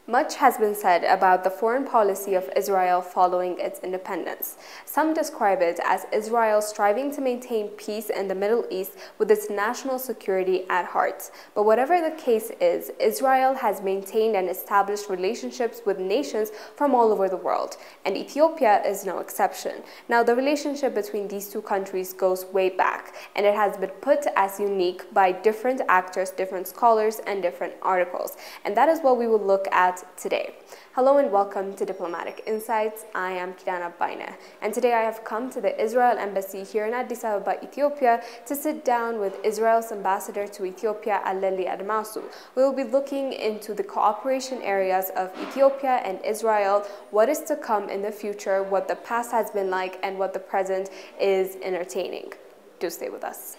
Much has been said about the foreign policy of Israel following its independence. Some describe it as Israel striving to maintain peace in the Middle East with its national security at heart. But whatever the case is, Israel has maintained and established relationships with nations from all over the world, and Ethiopia is no exception. Now, the relationship between these two countries goes way back, and it has been put as unique by different actors, different scholars, and different articles. And that is what we will look at today. Hello and welcome to Diplomatic Insights. I am Kirana Baina, and today I have come to the Israel Embassy here in Addis Ababa, Ethiopia, to sit down with Israel's ambassador to Ethiopia, Alelign Admasu. We will be looking into the cooperation areas of Ethiopia and Israel, what is to come in the future, what the past has been like, and what the present is entertaining. Do stay with us.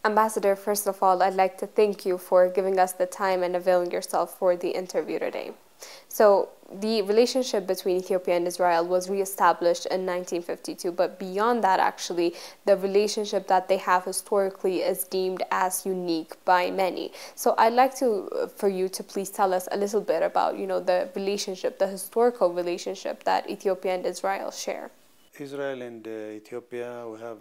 Ambassador, first of all, I'd like to thank you for giving us the time and availing yourself for the interview today. So, the relationship between Ethiopia and Israel was reestablished in 1952, but beyond that, actually, the relationship that they have historically is deemed as unique by many. So, I'd like for you to please tell us a little bit about, the relationship, the historical relationship that Ethiopia and Israel share. Israel and Ethiopia, we have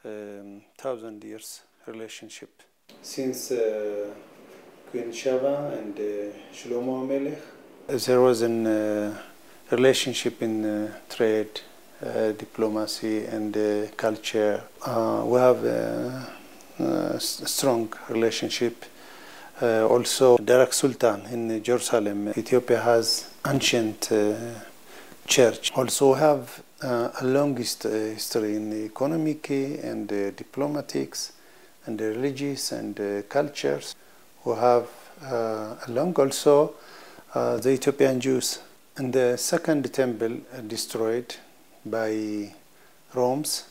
1,000 years relationship. Since Queen Shaba and Shlomo Amelech, there was a relationship in trade, diplomacy, and culture. We have a strong relationship. Also, Darak Sultan in Jerusalem, Ethiopia has ancient church. Also have a long history in economic and diplomatics and religious and cultures. We have along also the Ethiopian Jews. And the second temple destroyed by Romans.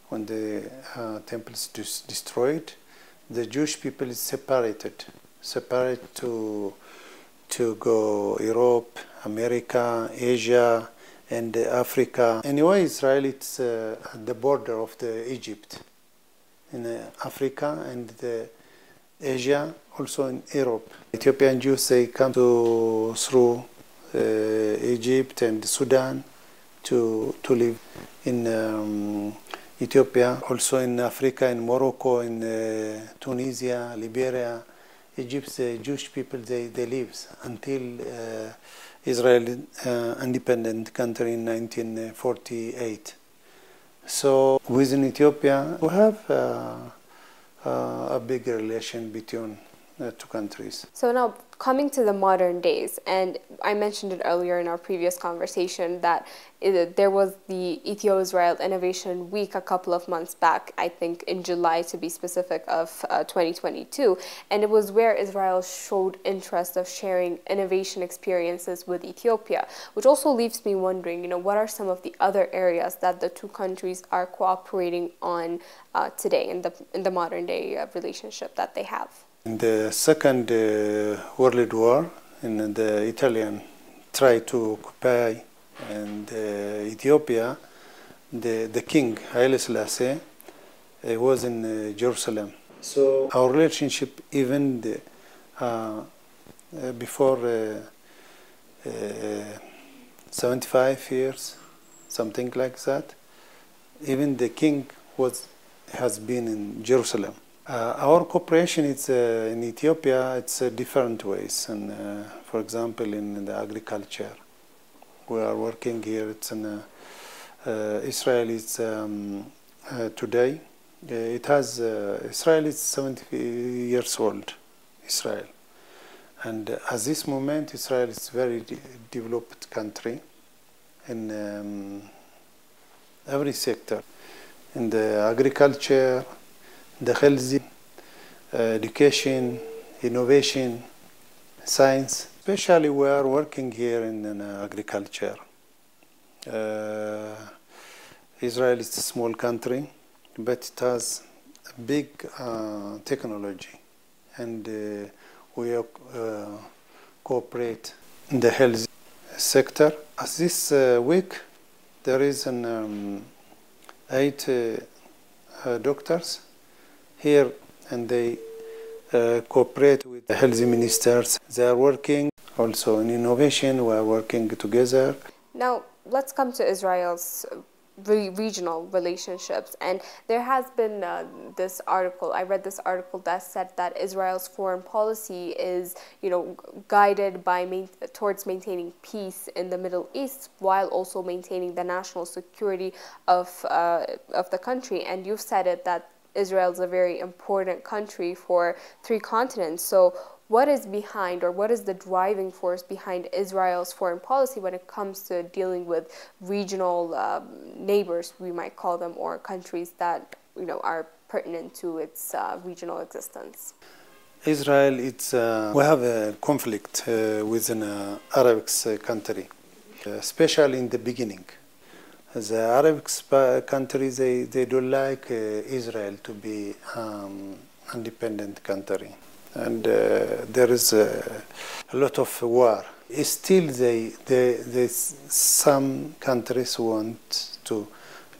When the temple is destroyed, the Jewish people is separate to go Europe, America, Asia, and Africa. Anyway, Israel is at the border of Egypt, in Africa and Asia, also in Europe. Ethiopian Jews, they come through Egypt and Sudan to live in Ethiopia, also in Africa, in Morocco, in Tunisia, Liberia. Egypt, the Jewish people, they live until Israel independent country in 1948. So within Ethiopia, we have a big relation between the two countries. So now, coming to the modern days, and I mentioned it earlier in our previous conversation that there was the Ethio-Israel Innovation Week a couple of months back, I think in July to be specific, of 2022, and it was where Israel showed interest of sharing innovation experiences with Ethiopia, which also leaves me wondering, what are some of the other areas that the two countries are cooperating on today in the modern day relationship that they have? In the Second World War, in the Italian tried to occupy and Ethiopia, the king Haile Selassie was in Jerusalem. So our relationship, even before 75 years, something like that, even the king has been in Jerusalem. Our cooperation is in Ethiopia. It's different ways, and for example, in the agriculture, we are working here. It's in Israel. Is today. It has Israel is 70 years old. Israel, and at this moment, Israel is a very developed country, and every sector, in the agriculture, the health, education, innovation, science. Especially we are working here in agriculture. Israel is a small country, but it has a big technology, and we cooperate in the health sector. As this week, there is 8 doctors here, and they cooperate with the health ministers. They are working also in innovation. We are working together. Now, let's come to Israel's regional relationships, and there has been this article, I read this article that said that Israel's foreign policy is, guided by towards maintaining peace in the Middle East while also maintaining the national security of the country. And you've said it that Israel is a very important country for 3 continents. So what is behind, or what is the driving force behind Israel's foreign policy when it comes to dealing with regional neighbors, we might call them, or countries that are pertinent to its regional existence? Israel, we have a conflict within an Arab country, especially in the beginning. The Arab countries, they don't like Israel to be independent country. And there is a lot of war. Still, some countries want to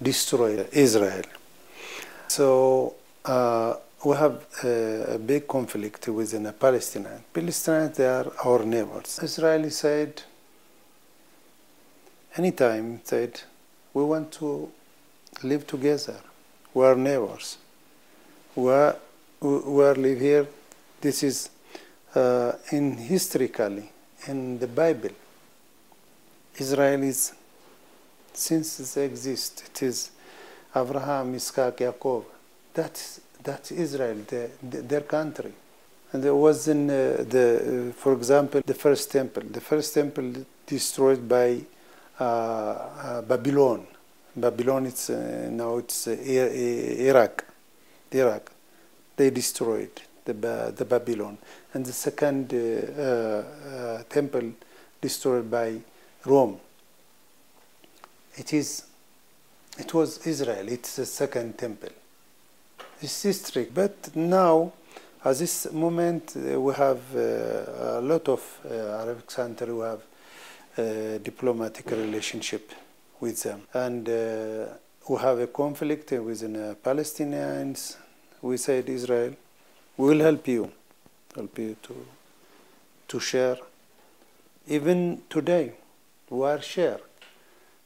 destroy Israel. So we have a big conflict within the Palestinians. Palestinians, they are our neighbors. Israel said, anytime said, we want to live together. We are neighbors. We live here. This is historically in the Bible. Israel is, since it exists, it is Abraham, Isaac, Jacob. That's Israel, their country. And there was for example, the first temple. The first temple destroyed by Babylon. Babylon, now it's Iraq. They destroyed the Babylon. And the second temple destroyed by Rome. It was Israel. It's the second temple. It's history. But now, at this moment, we have a lot of Arab countries who have diplomatic relationship with them, and we have a conflict within the Palestinians. We said, Israel, we will help you to share. Even today, we are share.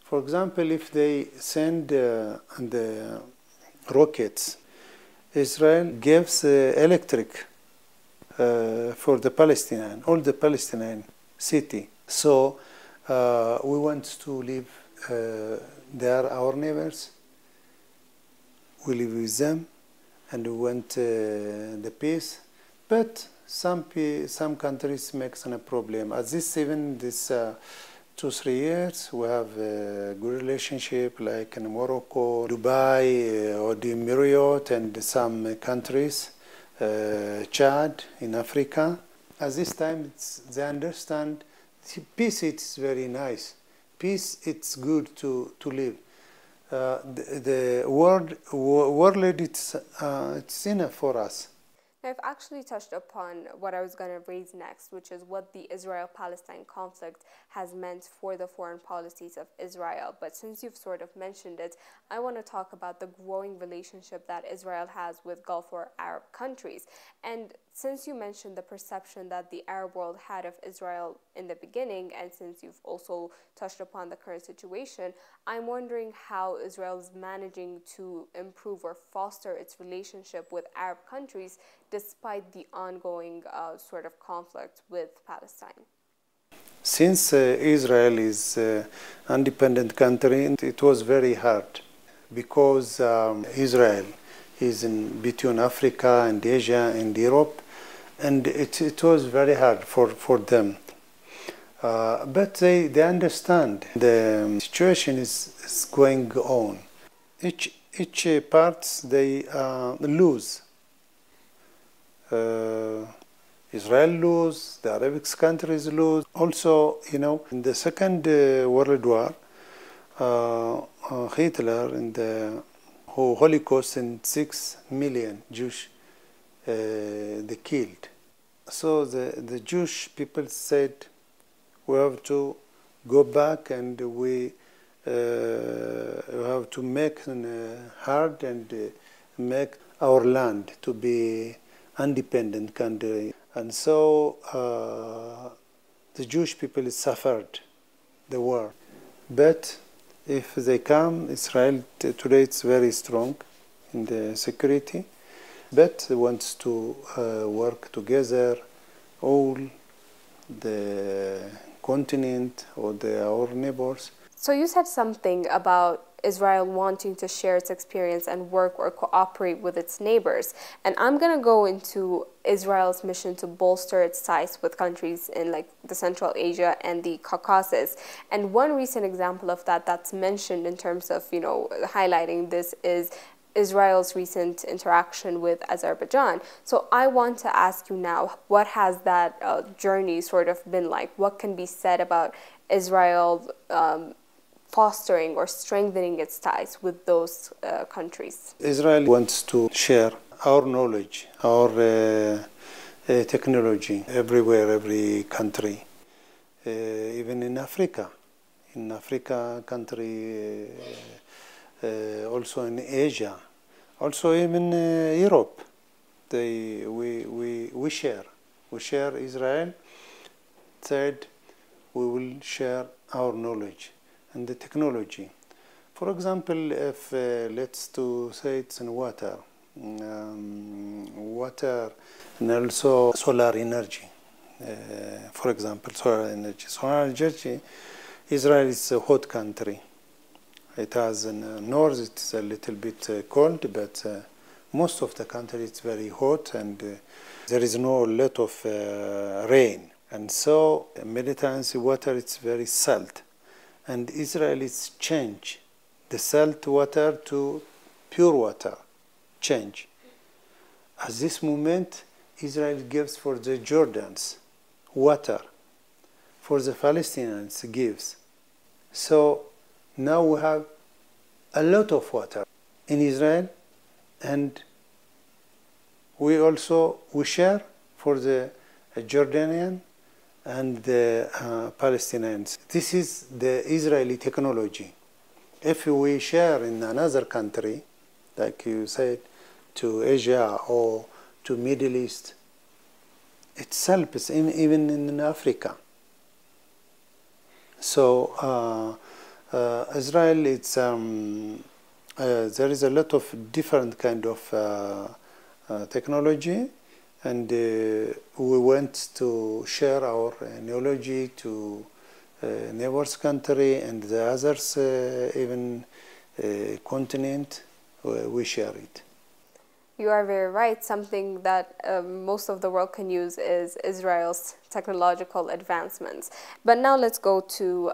For example, if they send the rockets, Israel gives electric for the Palestinian, all the Palestinian city. So we want to live. They are our neighbors. We live with them, and we want the peace. But some countries makes a problem. At this 2-3 years, we have a good relationship, like in Morocco, Dubai, or the Emirates, and some countries, Chad in Africa. At this time, they understand peace. It's very nice. Peace, it's good to live. The world, it's enough for us. Now, I've actually touched upon what I was going to raise next, which is what the Israel-Palestine conflict has meant for the foreign policies of Israel. But since you've sort of mentioned it, I want to talk about the growing relationship that Israel has with Gulf or Arab countries. And since you mentioned the perception that the Arab world had of Israel in the beginning, and since you've also touched upon the current situation, I'm wondering how Israel is managing to improve or foster its relationship with Arab countries despite the ongoing sort of conflict with Palestine. Since Israel is an independent country, it was very hard because Israel is in between Africa and Asia and Europe, and it was very hard for them. But they understand the situation is going on. each parts they lose. Israel lose, the Arabic countries lose. Also, you know, in the Second World War, Hitler in the Holocaust and 6 million Jews they killed. So the Jewish people said we have to go back and we have to make hard and make our land to be independent country. And so the Jewish people suffered the war. But if they come, Israel today it's very strong in the security, but wants to work together, all the continent or our neighbors. So you said something about Israel wanting to share its experience and work or cooperate with its neighbors. And I'm going to go into Israel's mission to bolster its ties with countries in like the Central Asia and the Caucasus. And one recent example of that that's mentioned in terms of, you know, highlighting this is Israel's recent interaction with Azerbaijan. So I want to ask you now, what has that journey sort of been like? What can be said about Israel fostering or strengthening its ties with those countries? Israel wants to share our knowledge, our technology everywhere, every country, even in Africa. In Africa country, also in Asia, also even Europe. We share. We share Israel. Third, we will share our knowledge and the technology. For example, if let's to say it's in water, water and also solar energy. For example, solar energy. Solar energy, Israel is a hot country. It has in the north, it's a little bit cold, but most of the country it's very hot and there is no lot of rain. And so Mediterranean water it's very salt. And Israel is change the salt water to pure water, change. At this moment, Israel gives for the Jordans water, for the Palestinians gives. So now we have a lot of water in Israel, and we share for the Jordanian and the Palestinians. This is the Israeli technology. If we share in another country, like you said, to Asia or to Middle East, it helps even in Africa. So Israel, it's there is a lot of different kind of technology, and we want to share our knowledge to neighbors country and the others even continent. We share it. You are very right. Something that most of the world can use is Israel's technological advancements. But now let's go to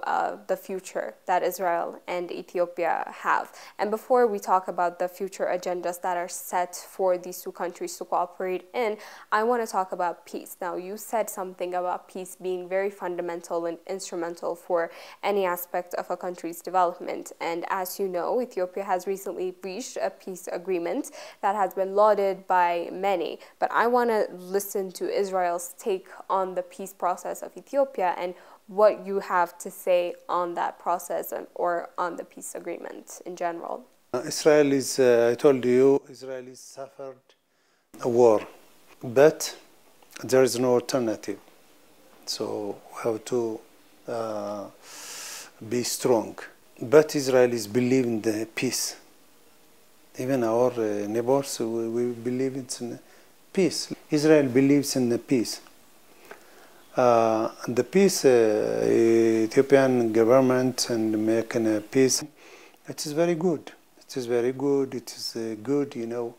the future that Israel and Ethiopia have. And before we talk about the future agendas that are set for these two countries to cooperate in, I want to talk about peace. Now, you said something about peace being very fundamental and instrumental for any aspect of a country's development. And as you know, Ethiopia has recently reached a peace agreement that has been lauded by many. But I want to listen to Israel's take on the peace process of Ethiopia and what you have to say on that process or on the peace agreement in general. Israel is, I told you, Israel has suffered a war, but there is no alternative. So we have to be strong. But Israel is believing in the peace. Even our neighbors, we believe in peace. Israel believes in the peace. The peace, Ethiopian government and making a peace, it is very good. It is very good. It is good, you know.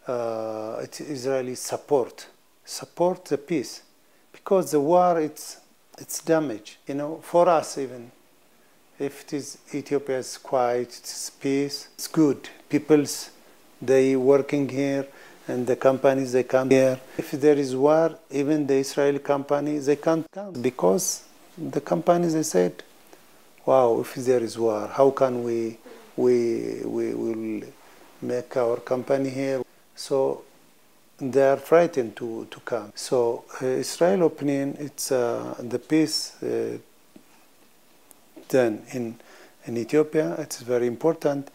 Israeli support the peace, because the war it's damage, you know, for us even. If it is Ethiopia is quiet, it's peace, it's good. People's, they working here, and the companies, they come here. If there is war, even the Israeli companies, they can't come because the companies, they said, wow, if there is war, how can we will make our company here? So they are frightened to come. So Israel opinion, it's the peace done in Ethiopia. It's very important.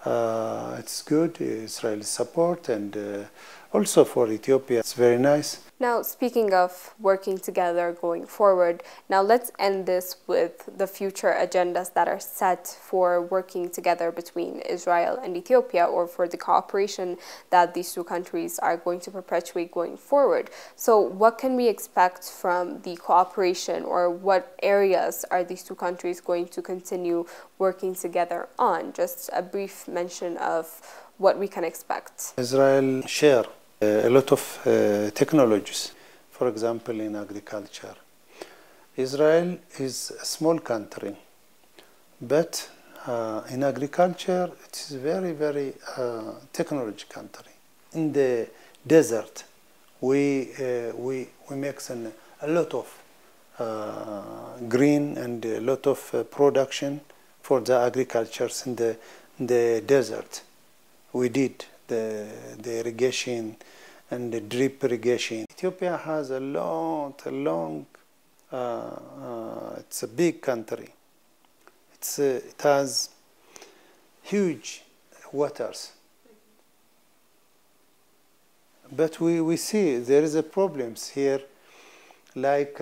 It's good, Israel's support, and also for Ethiopia, it's very nice. Now, speaking of working together going forward, now let's end this with the future agendas that are set for working together between Israel and Ethiopia, or for the cooperation that these two countries are going to perpetuate going forward. So what can we expect from the cooperation, or what areas are these two countries going to continue working together on? Just a brief mention of what we can expect. Israel share a lot of technologies, for example, in agriculture. Israel is a small country, but in agriculture, it is very, very technology country. In the desert, we make a lot of green and a lot of production for the agricultures in the desert. We did the irrigation and the drip irrigation. Ethiopia has a long, it's a big country. It has huge waters. But we see there is a problems here, like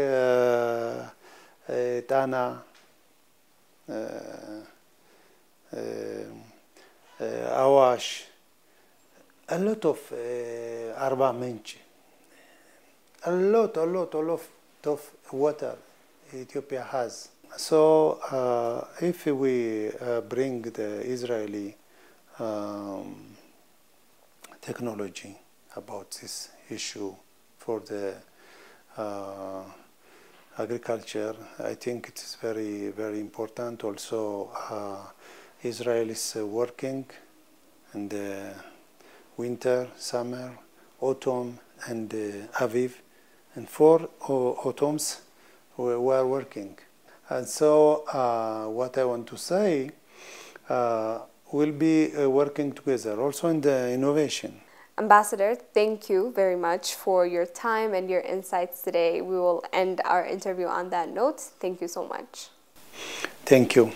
Tana, Awash, a lot of Arba Mench, a lot of water Ethiopia has. So if we bring the Israeli technology about this issue for the agriculture, I think it is very, very important. Also, Israel is working in the winter, summer, autumn, and Aviv, and 4 autumns we are working. And so what I want to say, we'll be working together also in the innovation. Ambassador, thank you very much for your time and your insights today. We will end our interview on that note. Thank you so much. Thank you.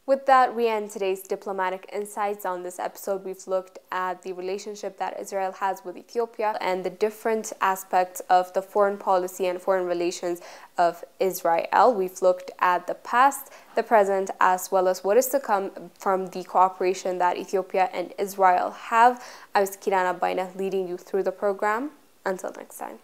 With that, we end today's diplomatic insights. On this episode, we've looked at the relationship that Israel has with Ethiopia and the different aspects of the foreign policy and foreign relations of Israel. We've looked at the past, the present, as well as what is to come from the cooperation that Ethiopia and Israel have. I was Kirana Baina leading you through the program. Until next time.